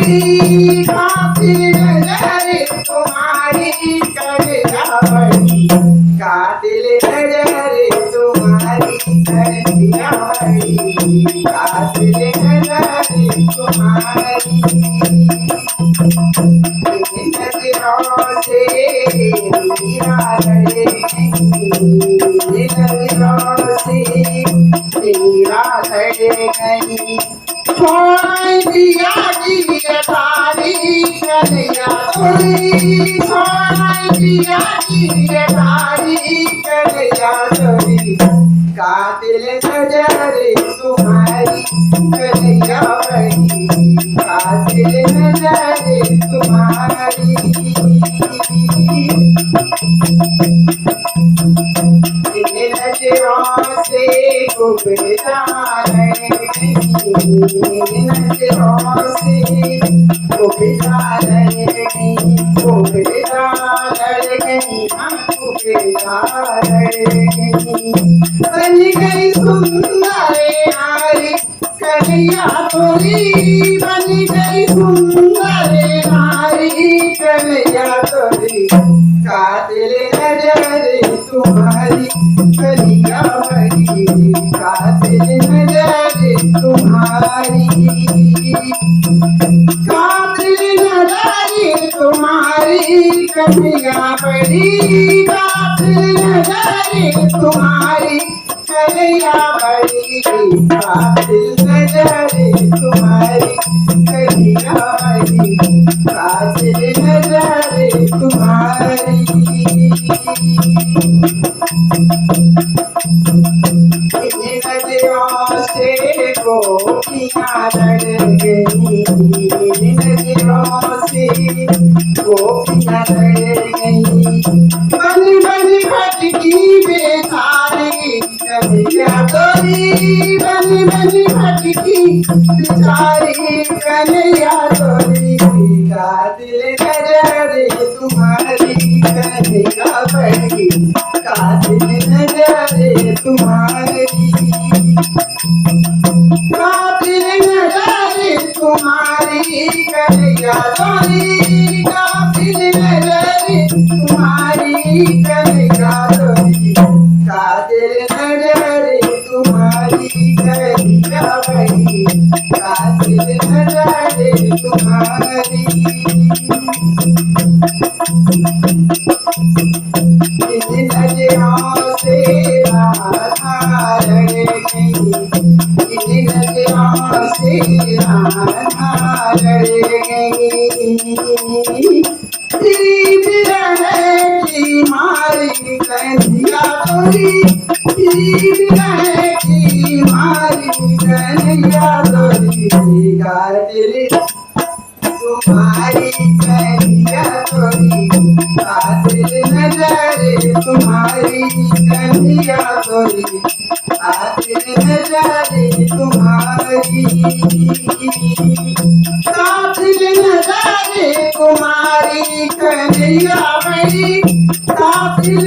बड़ी कातिल नजर तुम्हारी कन्हैया बड़ी कातिल नजर तुम्हारी कन्हैया बड़ी कातिल नजर तुम्हारी नजरों से मीरा लड़ेगी नजरों से मीरा लड़ेगी छोड़ दिया जी तारी कन्हैया तोरी छोड़ दिया जी तारी कन्हैया तोरी कातिल नजर तुम्हारी कन्हैया बड़ी कातिल नजर तुम्हारी नजरों से गुबजार नजरों से गुबजार बन गई सुंदर नारी कन्हैया तोरी बन गई सुंदर नारी कन्हैया तोरी कातिल नजर तुम्हारी कन्हैया बड़ी कातिल नजर तुम्हारी कातिल नजर तुम्हारी कन्हैया बड़ी कातिल नजर तुम्हारी कन्हैया बड़ी कातिल नजर तुम्हारी कन्हैया बड़ी कातिल नजर तुम्हारी नजरों से गोपियाँ लड़ गई नजरों से गोपियाँ लड़ गई बन बन भटकी बेचारी कन्हैया तोरी बन बन भटकी बेचारी कन्हैया तोरी कातिल नजर तुम्हारी कन्हैया बड़ी कातिल नजर तुम्हारी कातिल नजर तुम्हारी कन्हैया तोरी कातिल नजर तुम्हारी कन्हैया तोरी कातिल नजर तुम्हारी कन्हैया बड़ी कातिल नजर तुम्हारी नजरों से राधा लड़ गई नजरों से राधा लड़ गई विरह की मारी कन्हैया तोरी विरह की मारी कन्हैया तोरी कातिल तुम्हारी कन्हैया तोरी कातिल नजर तुम्हारी कन्हैया तोरी कातिल नजर तुम्हारी कातिल नजर तुम्हारी कन्हैया बड़ी कातिल